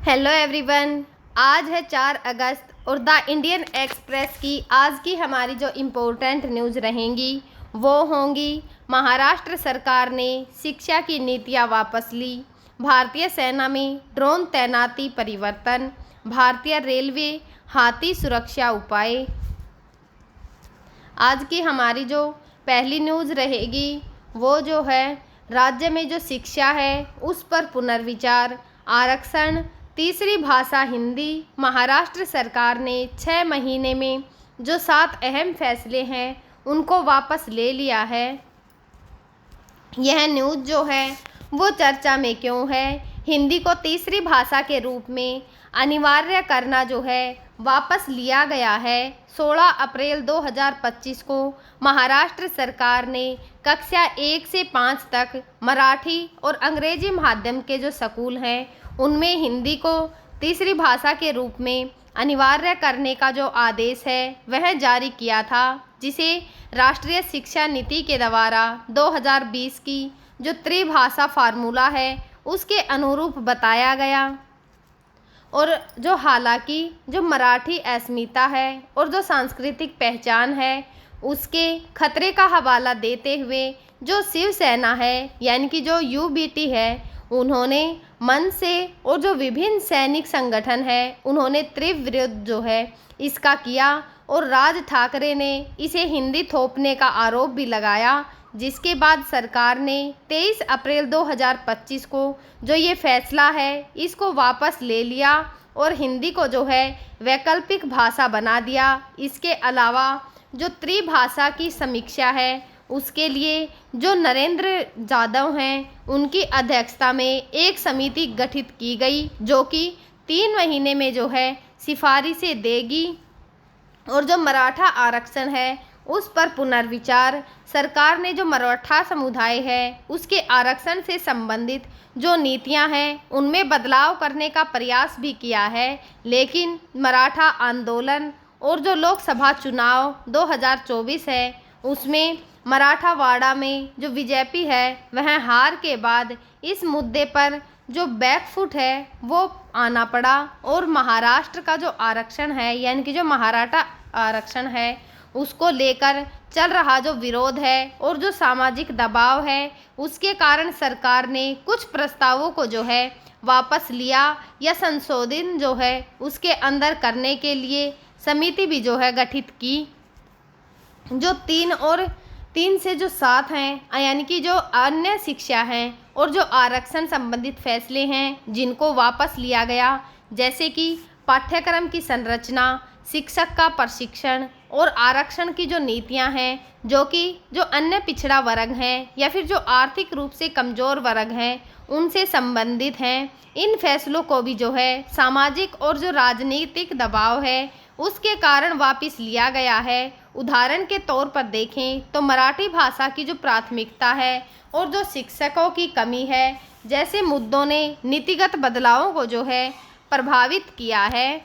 Hello everyone. आज है 4 अगस्त और द इंडियन एक्सप्रेस की आज की हमारी जो इम्पोर्टेंट न्यूज़ रहेंगी वो होंगी, महाराष्ट्र सरकार ने शिक्षा की नीतियां वापस ली, भारतीय सेना में ड्रोन तैनाती परिवर्तन, भारतीय रेलवे हाथी सुरक्षा उपाय। आज की हमारी जो पहली न्यूज़ रहेगी वो जो है राज्य में जो शिक्षा है उस पर पुनर्विचार, आरक्षण, तीसरी भाषा हिंदी। महाराष्ट्र सरकार ने 6 महीने में जो 7 अहम फैसले हैं उनको वापस ले लिया है। यह न्यूज़ जो है वो चर्चा में क्यों है? हिंदी को तीसरी भाषा के रूप में अनिवार्य करना जो है वापस लिया गया है। 16 अप्रैल 2025 को महाराष्ट्र सरकार ने कक्षा 1 से 5 तक मराठी और अंग्रेजी माध्यम के जो स्कूल हैं उनमें हिंदी को तीसरी भाषा के रूप में अनिवार्य करने का जो आदेश है वह जारी किया था, जिसे राष्ट्रीय शिक्षा नीति के द्वारा 2020 की जो त्रिभाषा फार्मूला है उसके अनुरूप बताया गया। और जो हालांकि जो मराठी अस्मिता है और जो सांस्कृतिक पहचान है उसके खतरे का हवाला देते हुए जो शिवसेना है यानी कि जो यूबीटी है उन्होंने मन से और जो विभिन्न सैनिक संगठन है उन्होंने तीव्र विरोध जो है इसका किया और राज ठाकरे ने इसे हिंदी थोपने का आरोप भी लगाया, जिसके बाद सरकार ने 23 अप्रैल 2025 को जो ये फैसला है इसको वापस ले लिया और हिंदी को जो है वैकल्पिक भाषा बना दिया। इसके अलावा जो त्रिभाषा की समीक्षा है उसके लिए जो नरेंद्र जाधव हैं उनकी अध्यक्षता में एक समिति गठित की गई जो कि 3 महीने में जो है सिफारिशें देगी। और जो मराठा आरक्षण है उस पर पुनर्विचार, सरकार ने जो मराठा समुदाय है उसके आरक्षण से संबंधित जो नीतियां हैं उनमें बदलाव करने का प्रयास भी किया है, लेकिन मराठा आंदोलन और जो लोकसभा चुनाव 2024 है उसमें मराठावाड़ा में जो बीजेपी है वह हार के बाद इस मुद्दे पर जो बैकफुट है वो आना पड़ा और महाराष्ट्र का जो आरक्षण है यानी कि जो मराठा आरक्षण है उसको लेकर चल रहा जो विरोध है और जो सामाजिक दबाव है उसके कारण सरकार ने कुछ प्रस्तावों को जो है वापस लिया या संशोधन जो है उसके अंदर करने के लिए समिति भी जो है गठित की। जो 3 से जो 7 हैं यानी कि जो अन्य शिक्षा हैं और जो आरक्षण संबंधित फैसले हैं जिनको वापस लिया गया, जैसे कि पाठ्यक्रम की संरचना, शिक्षक का प्रशिक्षण और आरक्षण की जो नीतियां हैं जो कि जो अन्य पिछड़ा वर्ग हैं या फिर जो आर्थिक रूप से कमज़ोर वर्ग हैं उनसे संबंधित हैं। इन फैसलों को भी जो है सामाजिक और जो राजनीतिक दबाव है उसके कारण वापस लिया गया है। उदाहरण के तौर पर देखें तो मराठी भाषा की जो प्राथमिकता है और जो शिक्षकों की कमी है जैसे मुद्दों ने नीतिगत बदलावों को जो है प्रभावित किया है।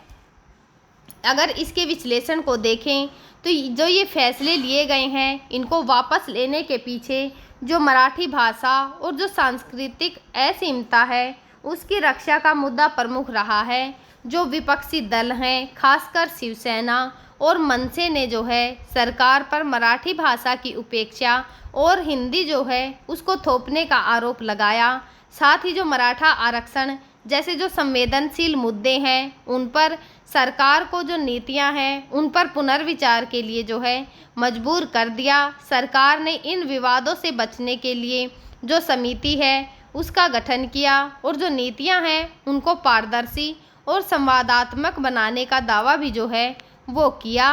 अगर इसके विश्लेषण को देखें तो जो ये फैसले लिए गए हैं इनको वापस लेने के पीछे जो मराठी भाषा और जो सांस्कृतिक असीमता है उसकी रक्षा का मुद्दा प्रमुख रहा है। जो विपक्षी दल हैं खासकर शिवसेना और मनसे ने जो है सरकार पर मराठी भाषा की उपेक्षा और हिंदी जो है उसको थोपने का आरोप लगाया। साथ ही जो मराठा आरक्षण जैसे जो संवेदनशील मुद्दे हैं उन पर सरकार को जो नीतियां हैं उन पर पुनर्विचार के लिए जो है मजबूर कर दिया। सरकार ने इन विवादों से बचने के लिए जो समिति है उसका गठन किया और जो नीतियां हैं उनको पारदर्शी और संवादात्मक बनाने का दावा भी जो है वो किया।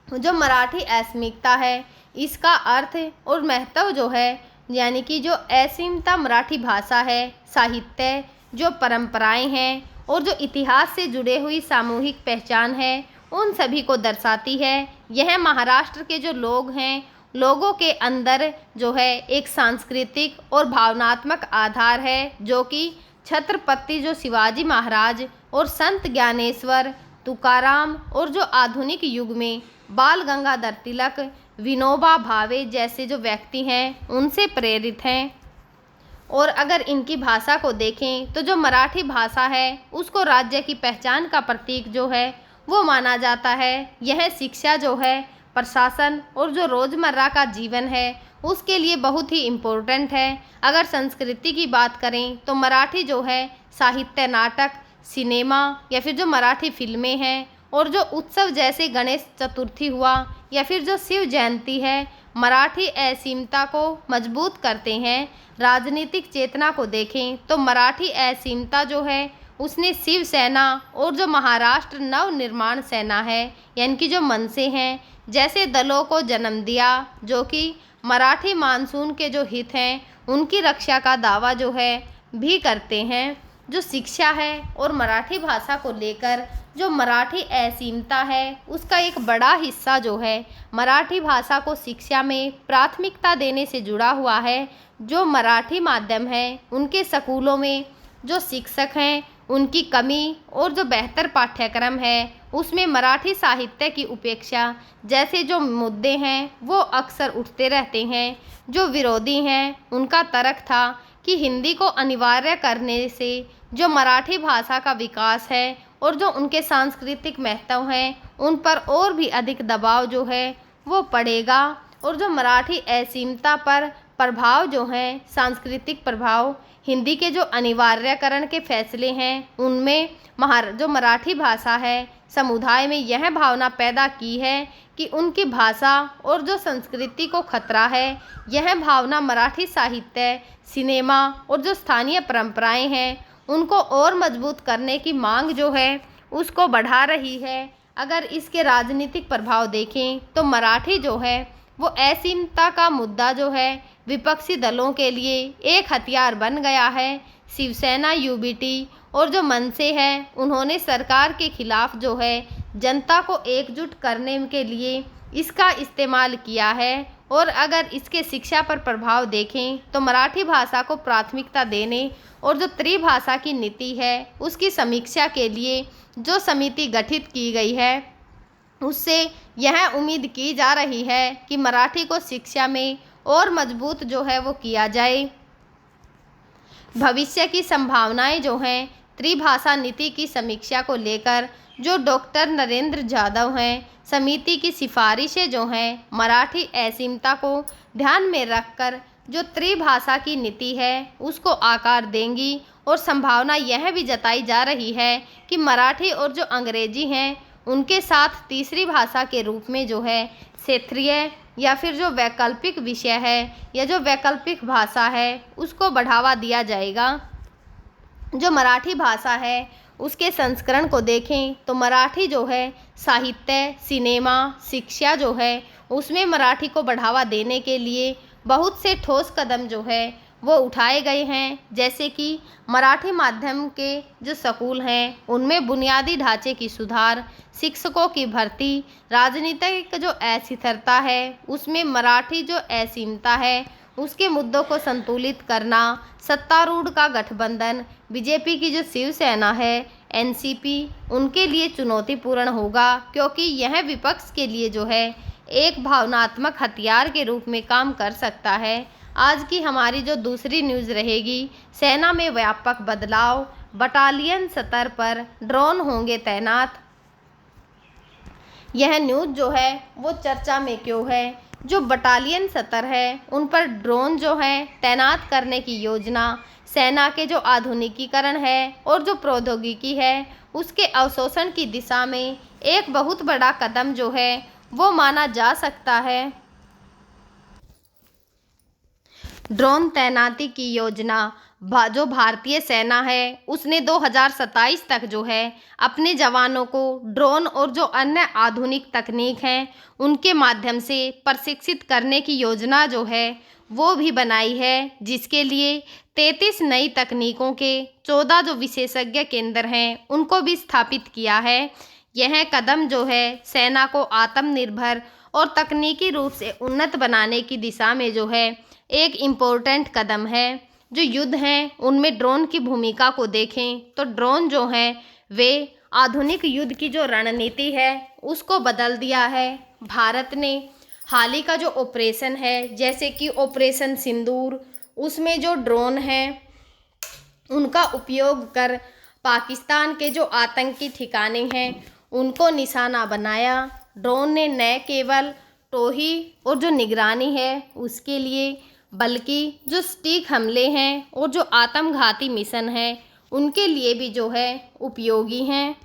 जो मराठी अस्मिता है इसका अर्थ और महत्व जो है यानी कि जो असीमता मराठी भाषा है, साहित्य, जो परंपराएं हैं और जो इतिहास से जुड़े हुई सामूहिक पहचान है उन सभी को दर्शाती है। यह महाराष्ट्र के जो लोग हैं लोगों के अंदर जो है एक सांस्कृतिक और भावनात्मक आधार है जो कि छत्रपति जो शिवाजी महाराज और संत ज्ञानेश्वर, तुकाराम और जो आधुनिक युग में बाल गंगाधर तिलक, विनोबा भावे जैसे जो व्यक्ति हैं उनसे प्रेरित हैं। और अगर इनकी भाषा को देखें तो जो मराठी भाषा है उसको राज्य की पहचान का प्रतीक जो है वो माना जाता है। यह शिक्षा जो है, प्रशासन और जो रोज़मर्रा का जीवन है उसके लिए बहुत ही इम्पोर्टेंट है। अगर संस्कृति की बात करें तो मराठी जो है साहित्य, नाटक, सिनेमा या फिर जो मराठी फिल्में हैं और जो उत्सव जैसे गणेश चतुर्थी हुआ या फिर जो शिव जयंती है, मराठी असीमता को मजबूत करते हैं। राजनीतिक चेतना को देखें तो मराठी असीमता जो है उसने शिवसेना और जो महाराष्ट्र नवनिर्माण सेना है यानी कि जो मनसे हैं जैसे दलों को जन्म दिया, जो कि मराठी मानसून के जो हित हैं उनकी रक्षा का दावा जो है भी करते हैं। जो शिक्षा है और मराठी भाषा को लेकर जो मराठी असीमता है उसका एक बड़ा हिस्सा जो है मराठी भाषा को शिक्षा में प्राथमिकता देने से जुड़ा हुआ है। जो मराठी माध्यम है उनके स्कूलों में जो शिक्षक हैं उनकी कमी और जो बेहतर पाठ्यक्रम है उसमें मराठी साहित्य की उपेक्षा जैसे जो मुद्दे हैं वो अक्सर उठते रहते हैं। जो विरोधी हैं उनका तर्क था कि हिंदी को अनिवार्य करने से जो मराठी भाषा का विकास है और जो उनके सांस्कृतिक महत्व हैं उन पर और भी अधिक दबाव जो है वो पड़ेगा। और जो मराठी असीमता पर प्रभाव जो है, सांस्कृतिक प्रभाव, हिंदी के जो अनिवार्यकरण के फैसले हैं उनमें जो मराठी भाषा है समुदाय में यह भावना पैदा की है कि उनकी भाषा और जो संस्कृति को खतरा है। यह भावना मराठी साहित्य, सिनेमा और जो स्थानीय परंपराएं हैं उनको और मजबूत करने की मांग जो है उसको बढ़ा रही है। अगर इसके राजनीतिक प्रभाव देखें तो मराठी जो है वो असीमता का मुद्दा जो है विपक्षी दलों के लिए एक हथियार बन गया है। शिवसेना, यूबीटी और जो मनसे हैं उन्होंने सरकार के खिलाफ जो है जनता को एकजुट करने के लिए इसका इस्तेमाल किया है। और अगर इसके शिक्षा पर प्रभाव देखें तो मराठी भाषा को प्राथमिकता देने और जो त्रिभाषा की नीति है उसकी समीक्षा के लिए जो समिति गठित की गई है उससे यह उम्मीद की जा रही है कि मराठी को शिक्षा में और मजबूत जो है वो किया जाए। भविष्य की संभावनाएं जो हैं त्रिभाषा नीति की समीक्षा को लेकर जो डॉक्टर नरेंद्र जाधव हैं, समिति की सिफारिशें जो हैं मराठी असीमता को ध्यान में रखकर जो त्रिभाषा की नीति है उसको आकार देंगी। और संभावना यह भी जताई जा रही है कि मराठी और जो अंग्रेजी हैं उनके साथ तीसरी भाषा के रूप में जो है क्षेत्रीय या फिर जो वैकल्पिक विषय है या जो वैकल्पिक भाषा है उसको बढ़ावा दिया जाएगा। जो मराठी भाषा है उसके संस्करण को देखें तो मराठी जो है साहित्य, सिनेमा, शिक्षा जो है उसमें मराठी को बढ़ावा देने के लिए बहुत से ठोस कदम जो है वो उठाए गए हैं। जैसे कि मराठी माध्यम के जो स्कूल हैं उनमें बुनियादी ढांचे की सुधार, शिक्षकों की भर्ती, राजनीतिक जो अस्थिरता है उसमें मराठी जो असीमता है उसके मुद्दों को संतुलित करना, सत्तारूढ़ का गठबंधन, बीजेपी की जो शिवसेना है, एनसीपी, उनके लिए चुनौतीपूर्ण होगा क्योंकि यह विपक्ष के लिए जो है एक भावनात्मक हथियार के रूप में काम कर सकता है। आज की हमारी जो दूसरी न्यूज़ रहेगी, सेना में व्यापक बदलाव, बटालियन स्तर पर ड्रोन होंगे तैनात। यह न्यूज़ जो है वो चर्चा में क्यों है? जो बटालियन स्तर है उन पर ड्रोन जो है तैनात करने की योजना सेना के जो आधुनिकीकरण है और जो प्रौद्योगिकी है उसके अवशोषण की दिशा में एक बहुत बड़ा कदम जो है वो माना जा सकता है। ड्रोन तैनाती की योजना जो भारतीय सेना है उसने 2027 तक जो है अपने जवानों को ड्रोन और जो अन्य आधुनिक तकनीक हैं उनके माध्यम से प्रशिक्षित करने की योजना जो है वो भी बनाई है, जिसके लिए 33 नई तकनीकों के 14 जो विशेषज्ञ केंद्र हैं उनको भी स्थापित किया है। यह कदम जो है सेना को आत्मनिर्भर और तकनीकी रूप से उन्नत बनाने की दिशा में जो है एक इम्पोर्टेंट कदम है। जो युद्ध हैं उनमें ड्रोन की भूमिका को देखें तो ड्रोन जो हैं वे आधुनिक युद्ध की जो रणनीति है उसको बदल दिया है। भारत ने हाल ही का जो ऑपरेशन है जैसे कि ऑपरेशन सिंदूर, उसमें जो ड्रोन हैं उनका उपयोग कर पाकिस्तान के जो आतंकी ठिकाने हैं उनको निशाना बनाया। ड्रोन ने न केवल टोही और जो निगरानी है उसके लिए, बल्कि जो सटीक हमले हैं और जो आत्मघाती मिशन हैं उनके लिए भी जो है उपयोगी हैं।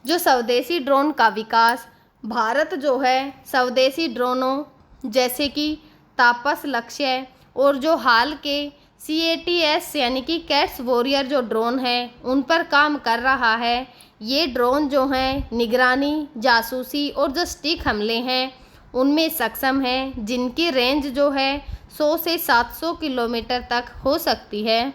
जो स्वदेशी ड्रोन का विकास, भारत जो है स्वदेशी ड्रोनों जैसे कि तापस लक्ष्य और जो हाल के CATS यानी कि कैट्स वॉरियर जो ड्रोन हैं उन पर काम कर रहा है। ये ड्रोन जो हैं निगरानी, जासूसी और जो सटीक हमले हैं उनमें सक्षम हैं, जिनकी रेंज जो है 100 से 700 किलोमीटर तक हो सकती है।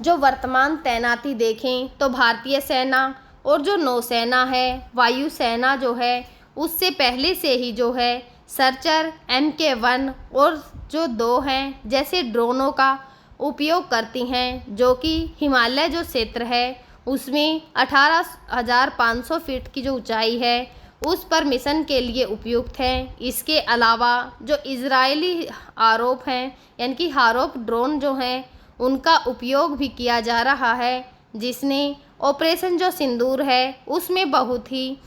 जो वर्तमान तैनाती देखें तो भारतीय सेना और जो नौसेना है, वायुसेना जो है उससे पहले से ही जो है सर्चर MK1 और जो 2 हैं जैसे ड्रोनों का उपयोग करती हैं, जो कि हिमालय जो क्षेत्र है उसमें 18,500 फीट की जो ऊंचाई है उस पर मिशन के लिए उपयुक्त हैं। इसके अलावा जो इजरायली आरोप हैं यानी कि हारोप ड्रोन जो हैं उनका उपयोग भी किया जा रहा है, जिसने ऑपरेशन जो सिंदूर है उसमें बहुत ही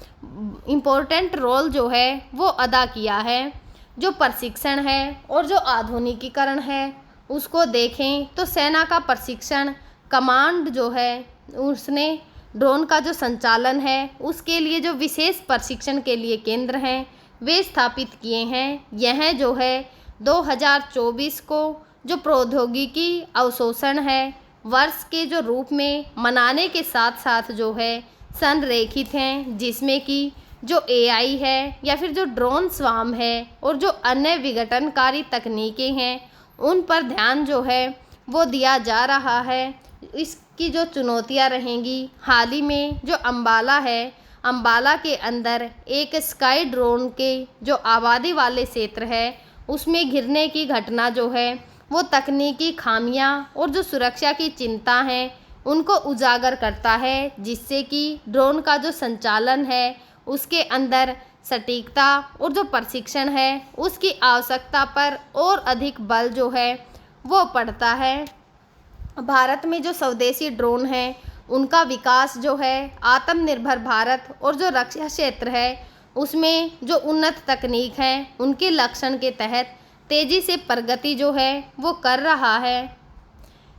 इम्पोर्टेंट रोल जो है वो अदा किया है। जो प्रशिक्षण है और जो आधुनिकीकरण है उसको देखें तो सेना का प्रशिक्षण कमांड जो है उसने ड्रोन का जो संचालन है उसके लिए जो विशेष प्रशिक्षण के लिए केंद्र हैं वे स्थापित किए हैं। यह जो है 2024 को जो प्रौद्योगिकी अवशोषण है वर्ष के जो रूप में मनाने के साथ साथ जो है संरेखित हैं, जिसमें कि जो AI है या फिर जो ड्रोन स्वाम है और जो अन्य विघटनकारी तकनीकें हैं उन पर ध्यान जो है वो दिया जा रहा है। इसकी जो चुनौतियां रहेंगी, हाल ही में जो अंबाला है, अंबाला के अंदर एक स्काई ड्रोन के जो आबादी वाले क्षेत्र है उसमें गिरने की घटना जो है वो तकनीकी खामियां और जो सुरक्षा की चिंता है उनको उजागर करता है, जिससे कि ड्रोन का जो संचालन है उसके अंदर सटीकता और जो प्रशिक्षण है उसकी आवश्यकता पर और अधिक बल जो है वो पड़ता है। भारत में जो स्वदेशी ड्रोन हैं उनका विकास जो है आत्मनिर्भर भारत और जो रक्षा क्षेत्र है उसमें जो उन्नत तकनीक है उनके लक्षण के तहत तेज़ी से प्रगति जो है वो कर रहा है।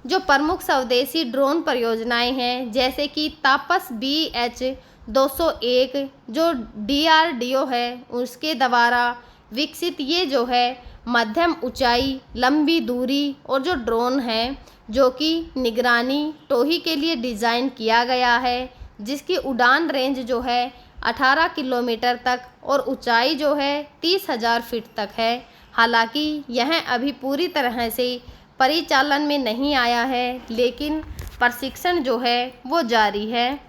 जो प्रमुख स्वदेशी ड्रोन परियोजनाएं हैं जैसे कि तापस BH-201 जो DRDO है उसके द्वारा विकसित ये जो है मध्यम ऊंचाई, लंबी दूरी और जो ड्रोन है जो कि निगरानी टोही के लिए डिज़ाइन किया गया है, जिसकी उड़ान रेंज जो है 18 किलोमीटर तक और ऊंचाई जो है 30,000 फीट तक है। हालांकि यह अभी पूरी तरह से परिचालन में नहीं आया है, लेकिन प्रशिक्षण जो है वो जारी है।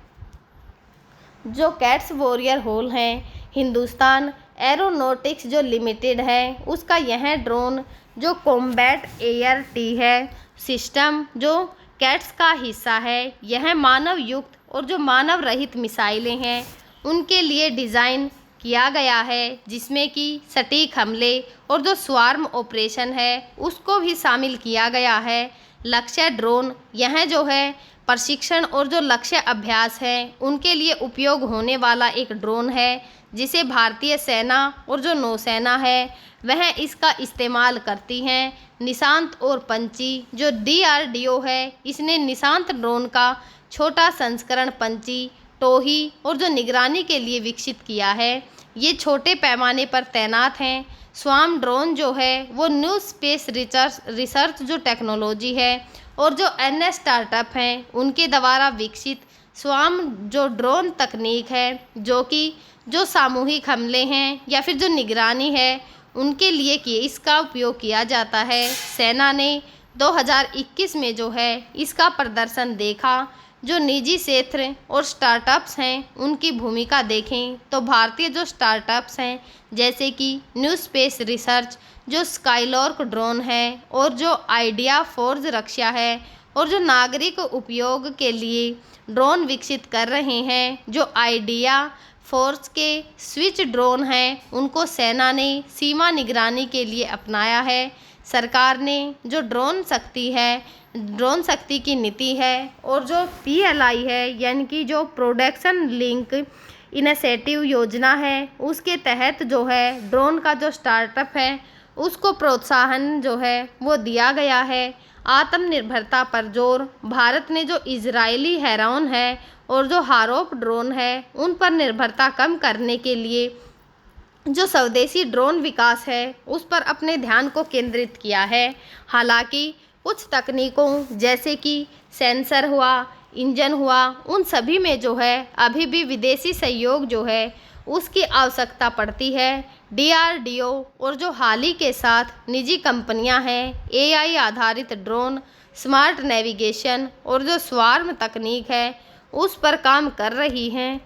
जो कैट्स वॉरियर होल हैं, हिंदुस्तान एरोनॉटिक्स जो लिमिटेड है उसका यह ड्रोन जो कॉम्बैट एयर टी है सिस्टम जो कैट्स का हिस्सा है, यह मानव युक्त और जो मानव रहित मिसाइलें हैं उनके लिए डिज़ाइन किया गया है, जिसमें कि सटीक हमले और जो स्वार्म ऑपरेशन है उसको भी शामिल किया गया है। लक्ष्य ड्रोन यह जो है प्रशिक्षण और जो लक्ष्य अभ्यास है उनके लिए उपयोग होने वाला एक ड्रोन है, जिसे भारतीय सेना और जो नौसेना है वह इसका इस्तेमाल करती हैं। निशांत और पंची जो DRDO है इसने निशांत ड्रोन का छोटा संस्करण पंची, टोही और जो निगरानी के लिए विकसित किया है। ये छोटे पैमाने पर तैनात हैं। स्वाम ड्रोन जो है वो न्यू स्पेस रिसर्च जो टेक्नोलॉजी है और जो अन्य स्टार्टअप हैं उनके द्वारा विकसित स्वाम जो ड्रोन तकनीक है जो कि जो सामूहिक हमले हैं या फिर जो निगरानी है उनके लिए कि इसका उपयोग किया जाता है। सेना ने 2021 में जो है इसका प्रदर्शन देखा। जो निजी क्षेत्र और स्टार्टअप्स हैं उनकी भूमिका देखें तो भारतीय जो स्टार्टअप्स हैं जैसे कि न्यू स्पेस रिसर्च जो स्काईलॉर्क ड्रोन है और जो आइडिया फोर्ज रक्षा है और जो नागरिक उपयोग के लिए ड्रोन विकसित कर रहे हैं। जो आइडिया फोर्स के स्विच ड्रोन हैं उनको सेना ने सीमा निगरानी के लिए अपनाया है, सरकार ने जो ड्रोन शक्ति की नीति है और जो PLI है यानी कि जो प्रोडक्शन लिंक इनिशिएटिव योजना है, उसके तहत जो है ड्रोन का जो स्टार्टअप है उसको प्रोत्साहन जो है वो दिया गया है। आत्मनिर्भरता पर जोर, भारत ने जो इजरायली हेरॉन है और जो हारोप ड्रोन है उन पर निर्भरता कम करने के लिए जो स्वदेशी ड्रोन विकास है उस पर अपने ध्यान को केंद्रित किया है। हालांकि कुछ तकनीकों जैसे कि सेंसर हुआ, इंजन हुआ, उन सभी में जो है अभी भी विदेशी सहयोग जो है उसकी आवश्यकता पड़ती है। DRDO और जो हाल ही के साथ निजी कंपनियां हैं AI आधारित ड्रोन, स्मार्ट नेविगेशन और जो स्वार्म तकनीक है उस पर काम कर रही हैं।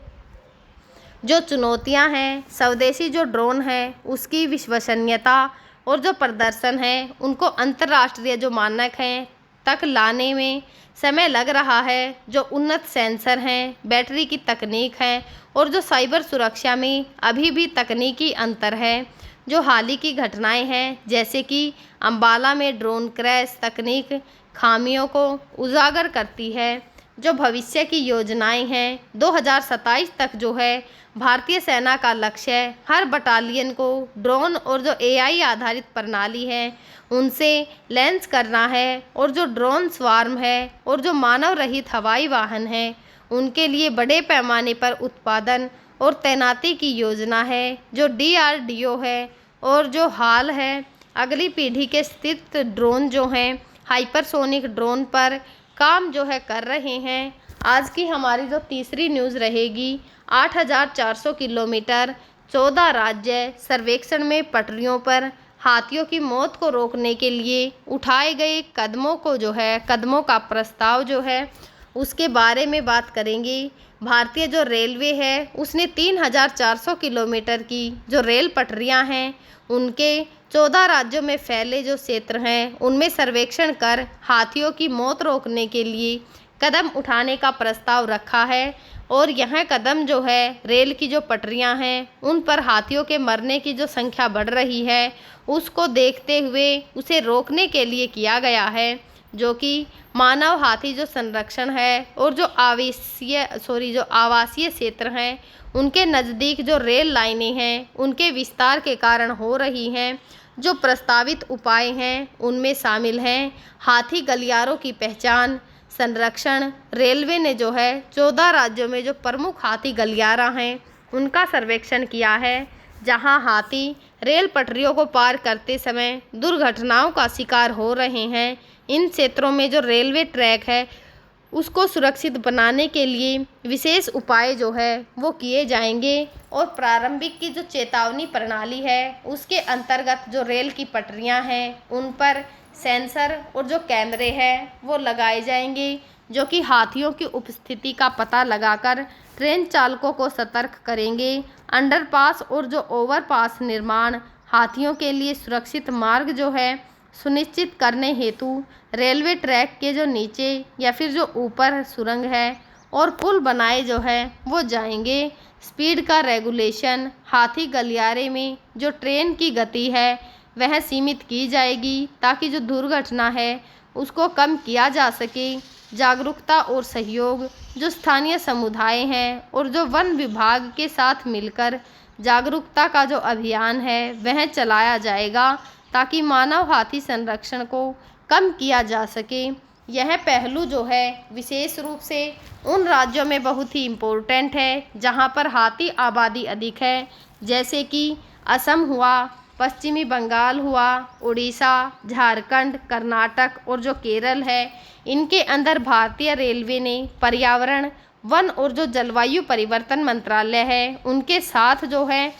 जो चुनौतियां हैं, स्वदेशी जो ड्रोन है उसकी विश्वसनीयता और जो प्रदर्शन है उनको अंतर्राष्ट्रीय जो मानक हैं तक लाने में समय लग रहा है। जो उन्नत सेंसर हैं, बैटरी की तकनीक है और जो साइबर सुरक्षा में अभी भी तकनीकी अंतर है। जो हाल ही की घटनाएं हैं जैसे कि अंबाला में ड्रोन क्रैश तकनीक खामियों को उजागर करती है। जो भविष्य की योजनाएं हैं 2027 तक जो है भारतीय सेना का लक्ष्य है हर बटालियन को ड्रोन और जो AI आधारित प्रणाली है उनसे लैंस करना है और जो ड्रोन स्वार्म है और जो मानव रहित हवाई वाहन है उनके लिए बड़े पैमाने पर उत्पादन और तैनाती की योजना है। जो DRDO है और जो हाल है अगली पीढ़ी के स्थित ड्रोन जो हैं हाइपरसोनिक ड्रोन पर काम जो है कर रहे हैं। आज की हमारी जो तीसरी न्यूज़ रहेगी 8,400 किलोमीटर 14 राज्य सर्वेक्षण में पटरियों पर हाथियों की मौत को रोकने के लिए उठाए गए कदमों का प्रस्ताव जो है उसके बारे में बात करेंगे। भारतीय जो रेलवे है उसने 3,400 किलोमीटर की जो रेल पटरियां हैं उनके 14 राज्यों में फैले जो क्षेत्र हैं उनमें सर्वेक्षण कर हाथियों की मौत रोकने के लिए कदम उठाने का प्रस्ताव रखा है। और यह कदम जो है रेल की जो पटरियां हैं उन पर हाथियों के मरने की जो संख्या बढ़ रही है उसको देखते हुए उसे रोकने के लिए किया गया है। जो कि मानव हाथी जो संरक्षण है और जो आवासीय क्षेत्र हैं उनके नज़दीक जो रेल लाइनें हैं उनके विस्तार के कारण हो रही हैं। जो प्रस्तावित उपाय हैं उनमें शामिल हैं हाथी गलियारों की पहचान, संरक्षण। रेलवे ने जो है 14 राज्यों में जो प्रमुख हाथी गलियारा हैं उनका सर्वेक्षण किया है जहां हाथी रेल पटरियों को पार करते समय दुर्घटनाओं का शिकार हो रहे हैं। इन क्षेत्रों में जो रेलवे ट्रैक है उसको सुरक्षित बनाने के लिए विशेष उपाय जो है वो किए जाएंगे। और प्रारंभिक की जो चेतावनी प्रणाली है उसके अंतर्गत जो रेल की पटरियां हैं उन पर सेंसर और जो कैमरे हैं वो लगाए जाएंगे जो कि हाथियों की उपस्थिति का पता लगाकर ट्रेन चालकों को सतर्क करेंगे। अंडरपास और जो ओवरपास निर्माण हाथियों के लिए सुरक्षित मार्ग जो है सुनिश्चित करने हेतु रेलवे ट्रैक के जो नीचे या फिर जो ऊपर सुरंग है और पुल बनाए जो है वो जाएंगे। स्पीड का रेगुलेशन, हाथी गलियारे में जो ट्रेन की गति है वह सीमित की जाएगी ताकि जो दुर्घटना है उसको कम किया जा सके। जागरूकता और सहयोग, जो स्थानीय समुदाय हैं और जो वन विभाग के साथ मिलकर जागरूकता का जो अभियान है वह चलाया जाएगा ताकि मानव हाथी संरक्षण को कम किया जा सके। यह पहलू जो है विशेष रूप से उन राज्यों में बहुत ही इम्पोर्टेंट है जहां पर हाथी आबादी अधिक है जैसे कि असम हुआ, पश्चिमी बंगाल हुआ, उड़ीसा, झारखंड, कर्नाटक और जो केरल है। इनके अंदर भारतीय रेलवे ने पर्यावरण, वन और जो जलवायु परिवर्तन मंत्रालय है उनके साथ जो है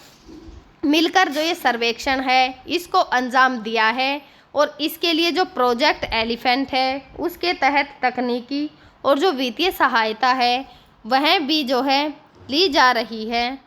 मिलकर जो ये सर्वेक्षण है इसको अंजाम दिया है। और इसके लिए जो प्रोजेक्ट एलिफेंट है उसके तहत तकनीकी और जो वित्तीय सहायता है वह भी जो है ली जा रही है।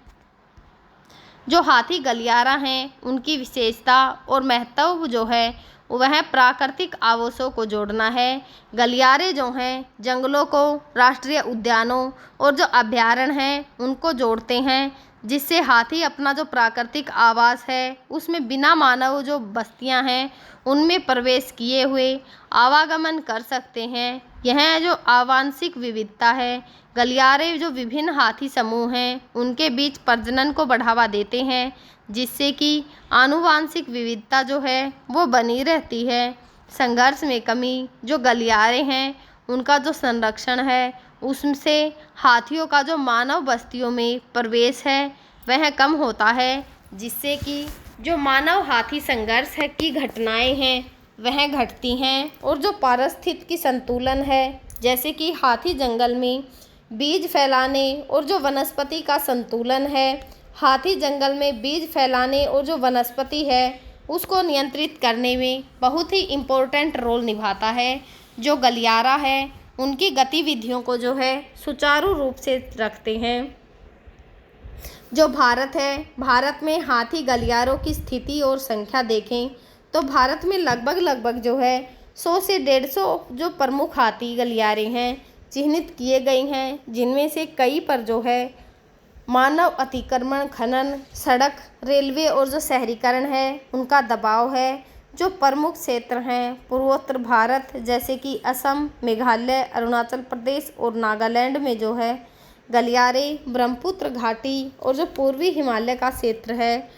जो हाथी गलियारा हैं उनकी विशेषता और महत्व जो है वह प्राकृतिक आवासों को जोड़ना है। गलियारे जो हैं जंगलों को राष्ट्रीय उद्यानों और जो अभयारण्य हैं उनको जोड़ते हैं। जिससे हाथी अपना जो प्राकृतिक आवास है उसमें बिना मानव जो बस्तियां हैं उनमें प्रवेश किए हुए आवागमन कर सकते हैं। यह जो आवांशिक विविधता है, गलियारे जो विभिन्न हाथी समूह हैं उनके बीच प्रजनन को बढ़ावा देते हैं, जिससे कि आनुवांशिक विविधता जो है वो बनी रहती है। संघर्ष में कमी, जो गलियारे हैं उनका जो संरक्षण है उससे हाथियों का जो मानव बस्तियों में प्रवेश है वह कम होता है, जिससे कि जो मानव हाथी संघर्ष है की घटनाएं हैं वह घटती हैं। और जो पारिस्थितिकी संतुलन है, जैसे कि हाथी जंगल में बीज फैलाने और जो वनस्पति का संतुलन है, हाथी जंगल में बीज फैलाने और जो वनस्पति है उसको नियंत्रित करने में बहुत ही इम्पोर्टेंट रोल निभाता है। जो गलियारा है उनकी गतिविधियों को जो है सुचारू रूप से रखते हैं। जो भारत है, भारत में हाथी गलियारों की स्थिति और संख्या देखें तो भारत में लगभग जो है 100 से 150 जो प्रमुख हाथी गलियारे हैं चिन्हित किए गए हैं, जिनमें से कई पर जो है मानव अतिक्रमण, खनन, सड़क, रेलवे और जो शहरीकरण है उनका दबाव है। जो प्रमुख क्षेत्र हैं पूर्वोत्तर भारत, जैसे कि असम, मेघालय, अरुणाचल प्रदेश और नागालैंड में जो है गलियारे ब्रह्मपुत्र घाटी और जो पूर्वी हिमालय का क्षेत्र है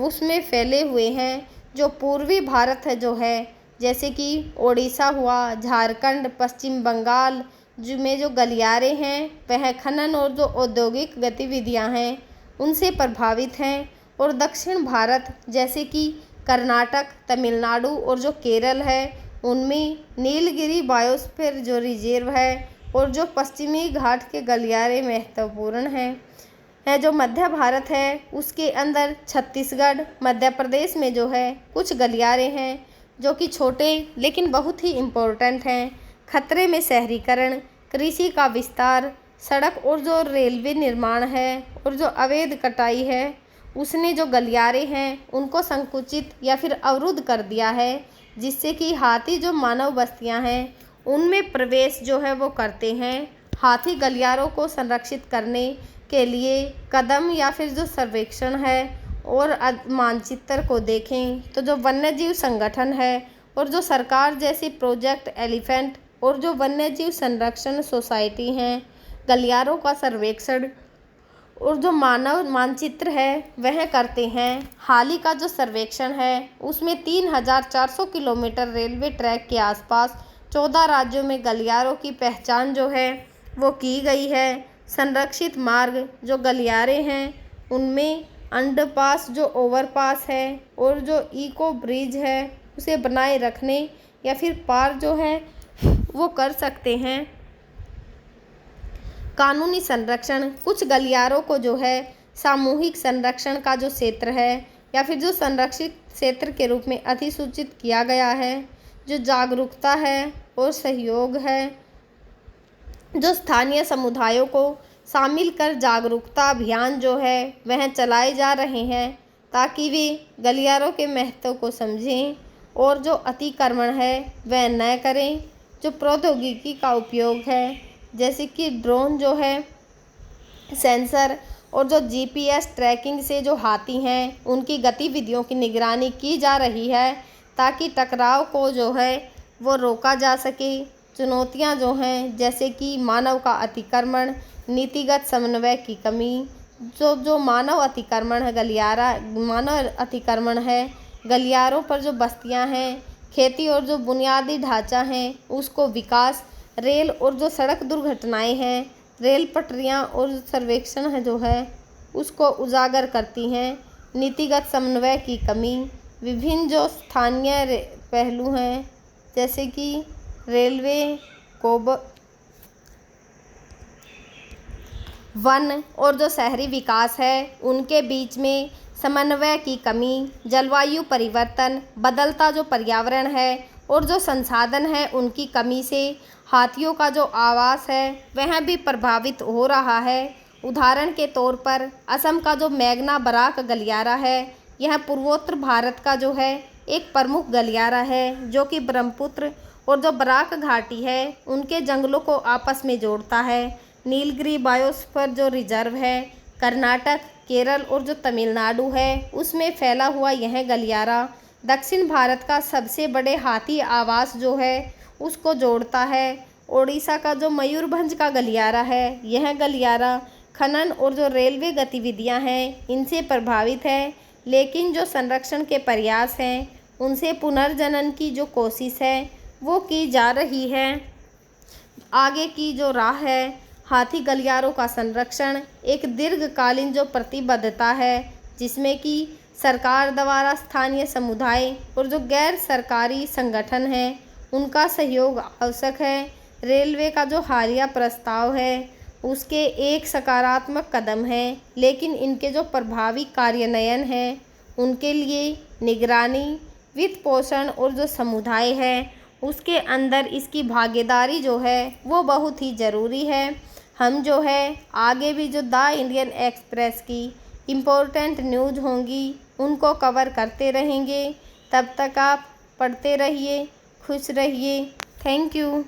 उसमें फैले हुए हैं। जो पूर्वी भारत है जो है, जैसे कि ओडिशा हुआ, झारखंड, पश्चिम बंगाल में जो गलियारे हैं वह खनन और जो औद्योगिक गतिविधियां हैं उनसे प्रभावित हैं। और दक्षिण भारत, जैसे कि कर्नाटक, तमिलनाडु और जो केरल है उनमें नीलगिरी बायोस्फीयर जो रिजर्व है और जो पश्चिमी घाट के गलियारे महत्वपूर्ण हैं। जो मध्य भारत है उसके अंदर छत्तीसगढ़, मध्य प्रदेश में जो है कुछ गलियारे हैं जो कि छोटे लेकिन बहुत ही इम्पोर्टेंट हैं। खतरे में शहरीकरण, कृषि का विस्तार, सड़क और जो रेलवे निर्माण है और जो अवैध कटाई है उसने जो गलियारे हैं उनको संकुचित या फिर अवरुद्ध कर दिया है, जिससे कि हाथी जो मानव बस्तियां हैं उनमें प्रवेश जो है वो करते हैं। हाथी गलियारों को संरक्षित करने के लिए कदम या फिर जो सर्वेक्षण है और मानचित्र को देखें तो जो वन्यजीव संगठन है और जो सरकार जैसी प्रोजेक्ट एलिफेंट और जो वन्यजीव संरक्षण सोसाइटी हैं गलियारों का सर्वेक्षण और जो मानव मानचित्र है वह करते हैं। हाल ही का जो सर्वेक्षण है उसमें 3400 किलोमीटर रेलवे ट्रैक के आसपास 14 राज्यों में गलियारों की पहचान जो है वो की गई है। संरक्षित मार्ग जो गलियारे हैं उनमें अंडरपास, जो ओवरपास है और जो इको ब्रिज है उसे बनाए रखने या फिर पार जो है वो कर सकते हैं। कानूनी संरक्षण, कुछ गलियारों को जो है सामूहिक संरक्षण का जो क्षेत्र है या फिर जो संरक्षित क्षेत्र के रूप में अधिसूचित किया गया है। जो जागरूकता है और सहयोग है, जो स्थानीय समुदायों को शामिल कर जागरूकता अभियान जो है वह चलाए जा रहे हैं ताकि वे गलियारों के महत्व को समझें और जो अतिक्रमण है वह न करें। जो प्रौद्योगिकी का उपयोग है, जैसे कि ड्रोन जो है, सेंसर और जो जीपीएस ट्रैकिंग से जो हाथी हैं उनकी गतिविधियों की निगरानी की जा रही है ताकि टकराव को जो है वो रोका जा सके। चुनौतियां जो हैं जैसे कि मानव का अतिक्रमण, नीतिगत समन्वय की कमी, जो मानव अतिक्रमण है मानव अतिक्रमण है गलियारों पर जो बस्तियां हैं, खेती और जो बुनियादी ढांचा हैं उसको विकास, रेल और जो सड़क दुर्घटनाएं हैं, रेल पटरियां और सर्वेक्षण है जो है उसको उजागर करती हैं। नीतिगत समन्वय की कमी, विभिन्न जो स्थानीय पहलू हैं जैसे कि रेलवे को वन और जो शहरी विकास है उनके बीच में समन्वय की कमी, जलवायु परिवर्तन, बदलता जो पर्यावरण है और जो संसाधन है उनकी कमी से हाथियों का जो आवास है वह भी प्रभावित हो रहा है। उदाहरण के तौर पर असम का जो मैगना बराक गलियारा है यह पूर्वोत्तर भारत का जो है एक प्रमुख गलियारा है जो कि ब्रह्मपुत्र और जो बराक घाटी है उनके जंगलों को आपस में जोड़ता है। नीलगिरी बायोस्फीयर जो रिजर्व है कर्नाटक, केरल और जो तमिलनाडु है उसमें फैला हुआ यह गलियारा दक्षिण भारत का सबसे बड़े हाथी आवास जो है उसको जोड़ता है। ओडिशा का जो मयूरभंज का गलियारा है, यह गलियारा खनन और जो रेलवे गतिविधियां हैं इनसे प्रभावित है, लेकिन जो संरक्षण के प्रयास हैं उनसे पुनर्जनन की जो कोशिश है वो की जा रही है। आगे की जो राह है, हाथी गलियारों का संरक्षण एक दीर्घकालीन जो प्रतिबद्धता है, जिसमें कि सरकार द्वारा स्थानीय समुदाय और जो गैर सरकारी संगठन हैं उनका सहयोग आवश्यक है। रेलवे का जो हालिया प्रस्ताव है उसके एक सकारात्मक कदम है, लेकिन इनके जो प्रभावी कार्यान्वयन है उनके लिए निगरानी, वित्त पोषण और जो समुदाय है उसके अंदर इसकी भागीदारी जो है वो बहुत ही ज़रूरी है। हम जो है आगे भी जो द इंडियन एक्सप्रेस की इम्पोर्टेंट न्यूज़ होंगी उनको कवर करते रहेंगे। तब तक आप पढ़ते रहिए, खुश रहिए। Thank you.